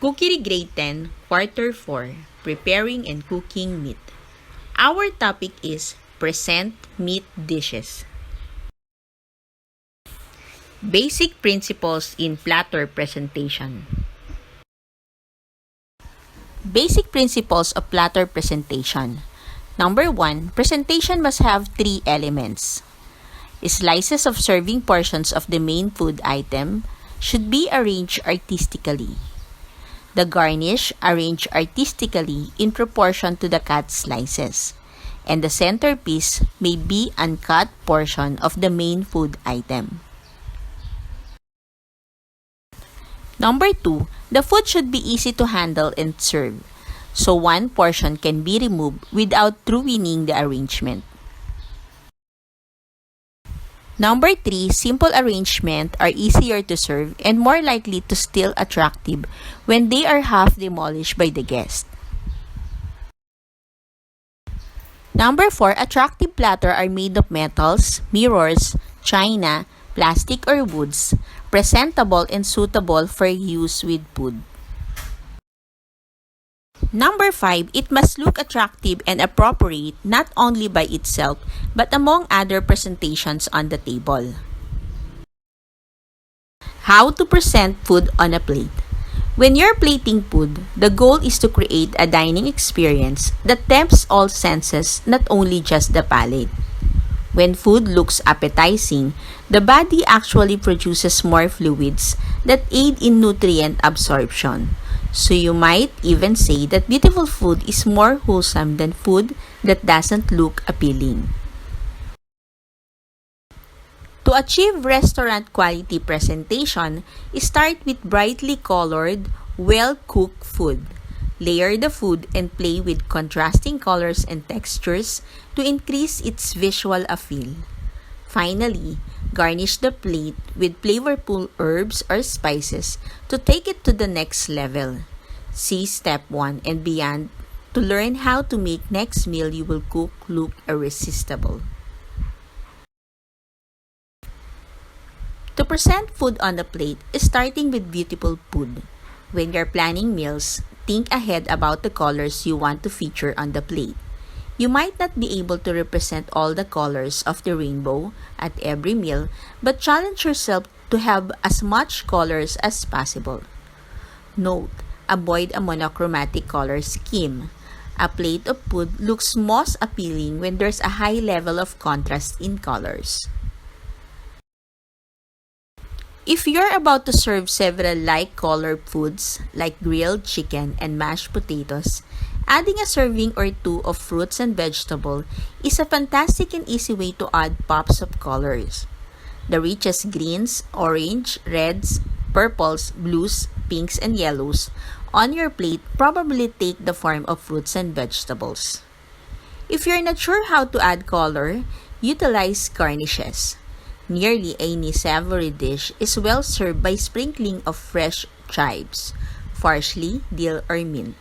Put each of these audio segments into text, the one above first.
Cookery Grade 10, Quarter 4, Preparing and Cooking Meat. Our topic is Present Meat Dishes. Basic Principles in Platter Presentation. Basic Principles of Platter Presentation. Number 1, presentation must have 3 elements. Slices of serving portions of the main food item should be arranged artistically. The garnish arranged artistically in proportion to the cut slices, and the centerpiece may be uncut portion of the main food item. Number 2, the food should be easy to handle and serve, so one portion can be removed without ruining the arrangement. Number 3, simple arrangement are easier to serve and more likely to still attractive when they are half demolished by the guest. Number 4, attractive platter are made of metals, mirrors, china, plastic or woods, presentable and suitable for use with food. Number 5, it must look attractive and appropriate not only by itself but among other presentations on the table. How to present food on a plate. When you're plating food, the goal is to create a dining experience that tempts all senses, not only just the palate. When food looks appetizing, the body actually produces more fluids that aid in nutrient absorption. So you might even say that beautiful food is more wholesome than food that doesn't look appealing. To achieve restaurant quality presentation, start with brightly colored, well-cooked food. Layer the food and play with contrasting colors and textures to increase its visual appeal. Finally, garnish the plate with flavorful herbs or spices to take it to the next level. See Step 1 and beyond to learn how to make next meal you will cook look irresistible. To present food on the plate is starting with beautiful food. When you're planning meals, think ahead about the colors you want to feature on the plate. You might not be able to represent all the colors of the rainbow at every meal, but challenge yourself to have as much colors as possible. Note, avoid a monochromatic color scheme. A plate of food looks most appealing when there's a high level of contrast in colors. If you're about to serve several light-colored foods like grilled chicken and mashed potatoes, adding a serving or 2 of fruits and vegetables is a fantastic and easy way to add pops of colors. The richest greens, orange, reds, purples, blues, pinks, and yellows on your plate probably take the form of fruits and vegetables. If you're not sure how to add color, utilize garnishes. Nearly any savory dish is well served by sprinkling of fresh chives, parsley, dill, or mint.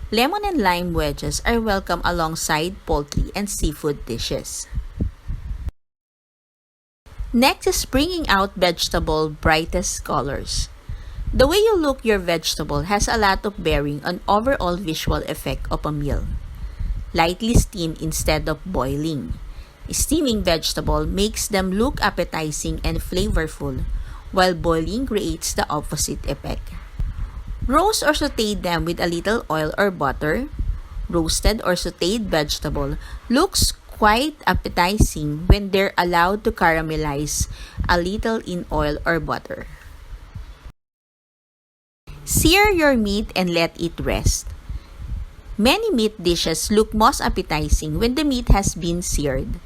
Lemon and lime wedges are welcome alongside poultry and seafood dishes. Next is bringing out vegetable brightest colors. The way you look your vegetable has a lot of bearing on overall visual effect of a meal. Lightly steam instead of boiling. Steaming vegetable makes them look appetizing and flavorful, while boiling creates the opposite effect. Roast or sauté them with a little oil or butter. Roasted or sautéed vegetable looks quite appetizing when they're allowed to caramelize a little in oil or butter. Sear your meat and let it rest. Many meat dishes look most appetizing when the meat has been seared.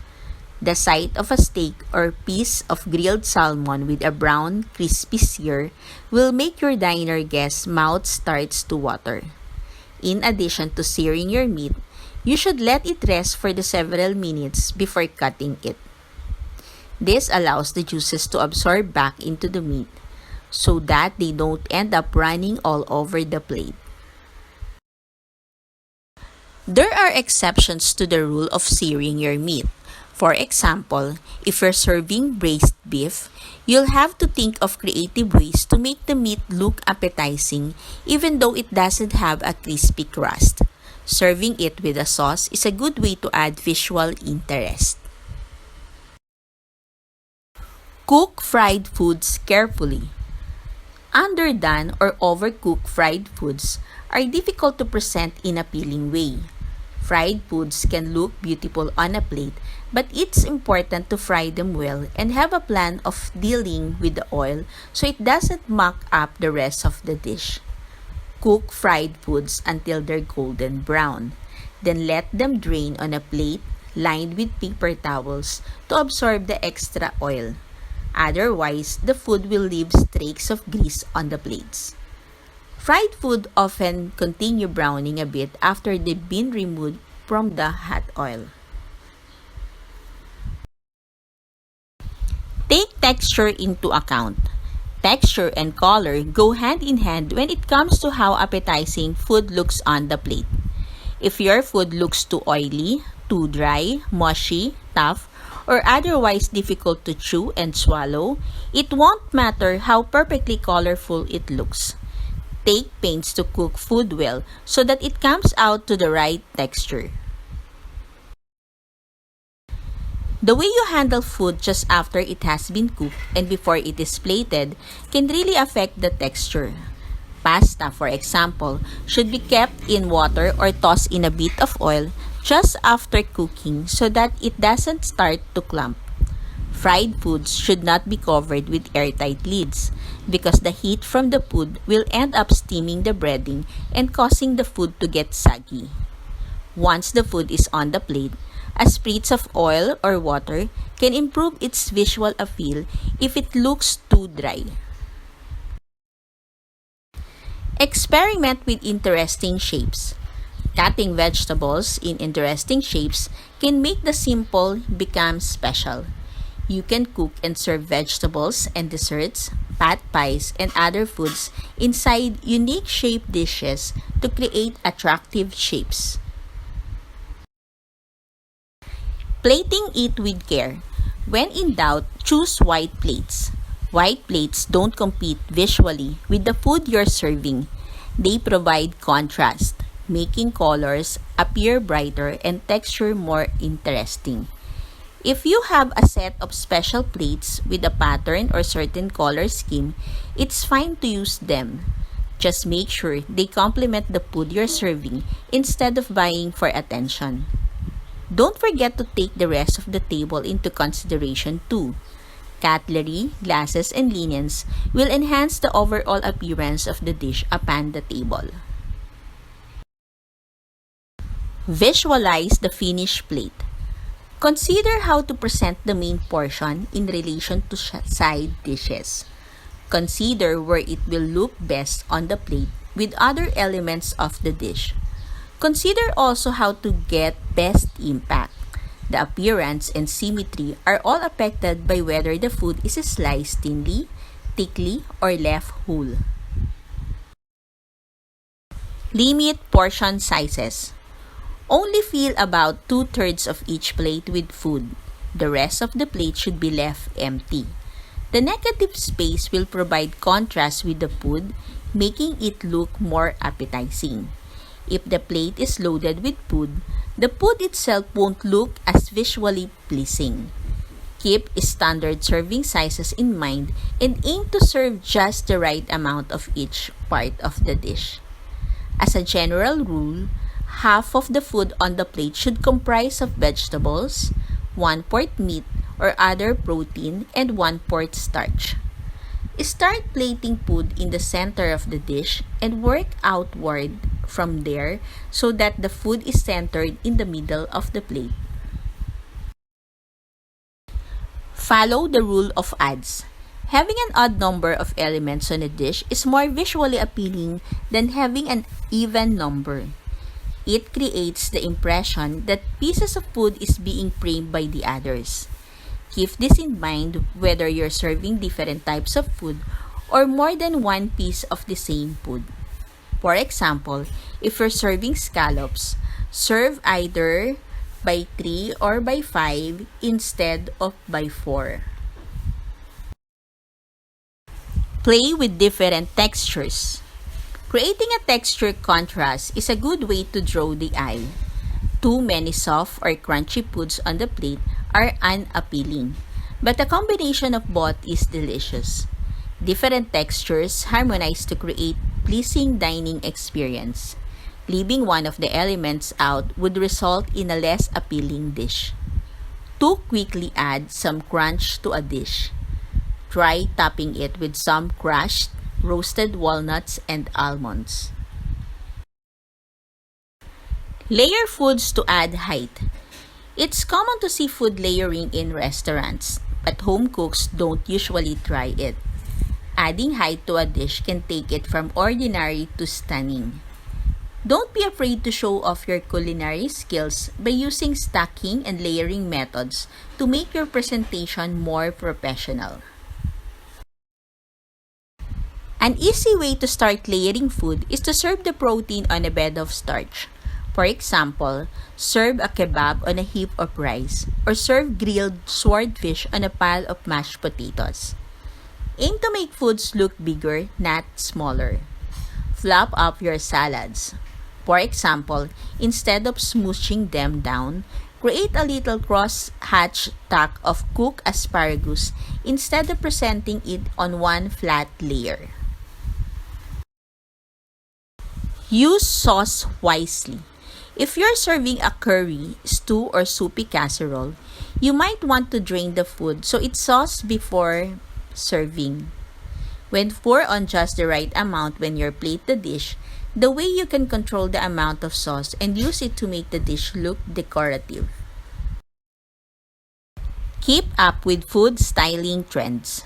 The sight of a steak or piece of grilled salmon with a brown, crispy sear will make your diner guest's mouth starts to water. In addition to searing your meat, you should let it rest for the several minutes before cutting it. This allows the juices to absorb back into the meat so that they don't end up running all over the plate. There are exceptions to the rule of searing your meat. For example, if you're serving braised beef, you'll have to think of creative ways to make the meat look appetizing even though it doesn't have a crispy crust. Serving it with a sauce is a good way to add visual interest. Cook fried foods carefully. Underdone or overcooked fried foods are difficult to present in an appealing way. Fried foods can look beautiful on a plate, but it's important to fry them well and have a plan of dealing with the oil so it doesn't muck up the rest of the dish. Cook fried foods until they're golden brown. Then let them drain on a plate lined with paper towels to absorb the extra oil. Otherwise, the food will leave streaks of grease on the plates. Fried food often continue browning a bit after they've been removed from the hot oil. Take texture into account. Texture and color go hand in hand when it comes to how appetizing food looks on the plate. If your food looks too oily, too dry, mushy, tough, or otherwise difficult to chew and swallow, it won't matter how perfectly colorful it looks. Take pains to cook food well so that it comes out to the right texture. The way you handle food just after it has been cooked and before it is plated can really affect the texture. Pasta, for example, should be kept in water or tossed in a bit of oil just after cooking so that it doesn't start to clump. Fried foods should not be covered with airtight lids because the heat from the food will end up steaming the breading and causing the food to get soggy. Once the food is on the plate, a spritz of oil or water can improve its visual appeal if it looks too dry. Experiment with interesting shapes. Cutting vegetables in interesting shapes can make the simple become special. You can cook and serve vegetables and desserts, pot pies, and other foods inside unique shaped dishes to create attractive shapes. Plating it with care. When in doubt, choose white plates. White plates don't compete visually with the food you're serving. They provide contrast, making colors appear brighter and texture more interesting. If you have a set of special plates with a pattern or certain color scheme, it's fine to use them. Just make sure they complement the food you're serving instead of vying for attention. Don't forget to take the rest of the table into consideration too. Cutlery, glasses, and linens will enhance the overall appearance of the dish upon the table. Visualize the finished plate. Consider how to present the main portion in relation to side dishes. Consider where it will look best on the plate with other elements of the dish. Consider also how to get best impact. The appearance and symmetry are all affected by whether the food is sliced thinly, thickly, or left whole. Limit portion sizes. Only fill about 2/3 of each plate with food. The rest of the plate should be left empty. The negative space will provide contrast with the food, making it look more appetizing. If the plate is loaded with food, the food itself won't look as visually pleasing. Keep standard serving sizes in mind and aim to serve just the right amount of each part of the dish. As a general rule, half of the food on the plate should comprise of vegetables, 1/4 meat or other protein, and 1/4 starch. Start plating food in the center of the dish and work outward from there so that the food is centered in the middle of the plate. Follow the rule of odds. Having an odd number of elements on a dish is more visually appealing than having an even number. It creates the impression that pieces of food is being framed by the others. Keep this in mind whether you're serving different types of food or more than one piece of the same food. For example, if you're serving scallops, serve either by 3 or by 5 instead of by 4. Play with different textures. Creating a texture contrast is a good way to draw the eye. Too many soft or crunchy foods on the plate are unappealing, but a combination of both is delicious. Different textures harmonize to create pleasing dining experience. Leaving one of the elements out would result in a less appealing dish. To quickly add some crunch to a dish, try topping it with some crushed roasted walnuts and almonds. Layer foods to add height. It's common to see food layering in restaurants, but home cooks don't usually try it. Adding height to a dish can take it from ordinary to stunning. Don't be afraid to show off your culinary skills by using stacking and layering methods to make your presentation more professional. An easy way to start layering food is to serve the protein on a bed of starch. For example, serve a kebab on a heap of rice, or serve grilled swordfish on a pile of mashed potatoes. Aim to make foods look bigger, not smaller. Flop up your salads. For example, instead of smooshing them down, create a little cross-hatch stack of cooked asparagus instead of presenting it on one flat layer. Use sauce wisely. If you're serving a curry, stew, or soupy casserole, you might want to drain the food so it's sauced before serving. When pour on just the right amount when you plate the dish, the way you can control the amount of sauce and use it to make the dish look decorative. Keep up with food styling trends.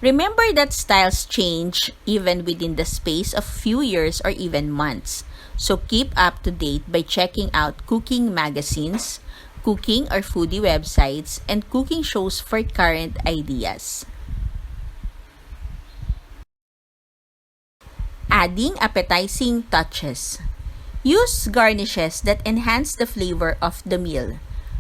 Remember that styles change even within the space of few years or even months. So keep up to date by checking out cooking magazines, cooking or foodie websites, and cooking shows for current ideas. Adding appetizing touches. Use garnishes that enhance the flavor of the meal.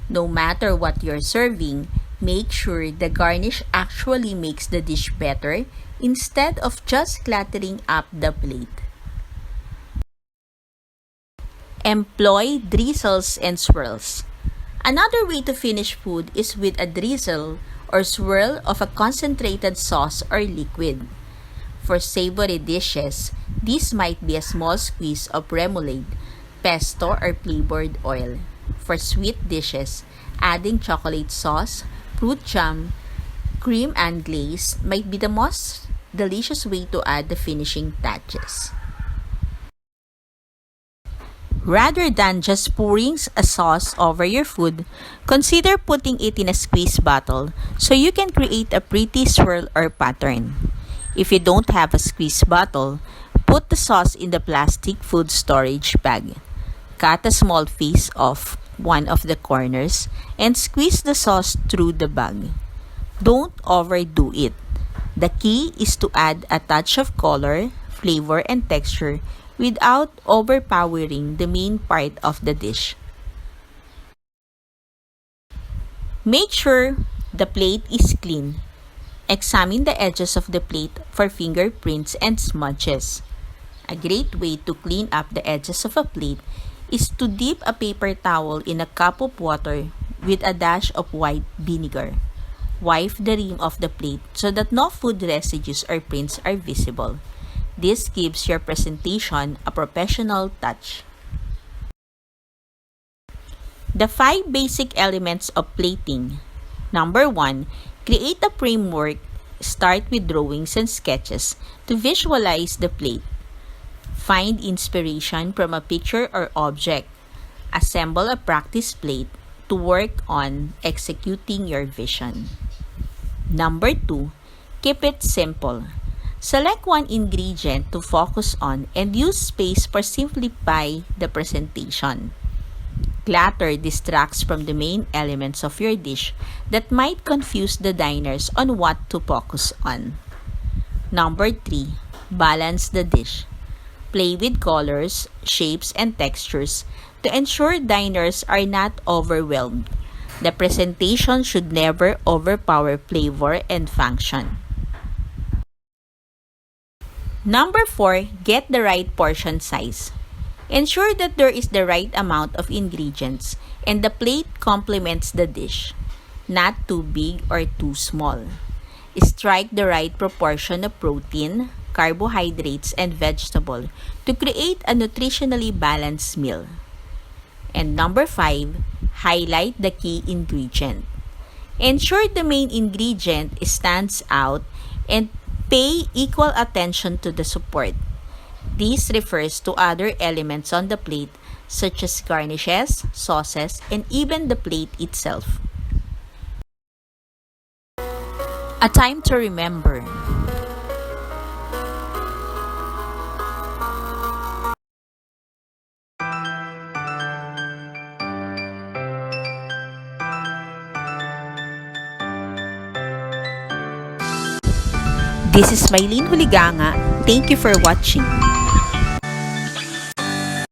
No matter what you're serving, make sure the garnish actually makes the dish better instead of just cluttering up the plate. Employ drizzles and swirls. Another way to finish food is with a drizzle or swirl of a concentrated sauce or liquid. For savory dishes, this might be a small squeeze of remoulade, pesto, or flavored oil. For sweet dishes, adding chocolate sauce, fruit jam, cream, and glaze might be the most delicious way to add the finishing touches. Rather than just pouring a sauce over your food, consider putting it in a squeeze bottle so you can create a pretty swirl or pattern. If you don't have a squeeze bottle, put the sauce in the plastic food storage bag. Cut a small piece off one of the corners and squeeze the sauce through the bag. Don't overdo it. The key is to add a touch of color, flavor, and texture without overpowering the main part of the dish. Make sure the plate is clean. Examine the edges of the plate for fingerprints and smudges. A great way to clean up the edges of a plate is to dip a paper towel in a cup of water with a dash of white vinegar. Wipe the rim of the plate so that no food residues or prints are visible. This gives your presentation a professional touch. The 5 basic elements of plating. Number 1, create a framework. Start with drawings and sketches to visualize the plate. Find inspiration from a picture or object. Assemble a practice plate to work on executing your vision. Number 2, keep it simple. Select one ingredient to focus on and use space for simplify the presentation. Clutter distracts from the main elements of your dish that might confuse the diners on what to focus on. Number 3, balance the dish. Play with colors, shapes, and textures to ensure diners are not overwhelmed. The presentation should never overpower flavor and function. Number 4, get the right portion size. Ensure that there is the right amount of ingredients and the plate complements the dish, not too big or too small. Strike the right proportion of protein, carbohydrates, and vegetable to create a nutritionally balanced meal. And number 5, highlight the key ingredient. Ensure the main ingredient stands out and pay equal attention to the support. This refers to other elements on the plate such as garnishes, sauces, and even the plate itself. A time to remember. This is Maylene Huliganga. Thank you for watching.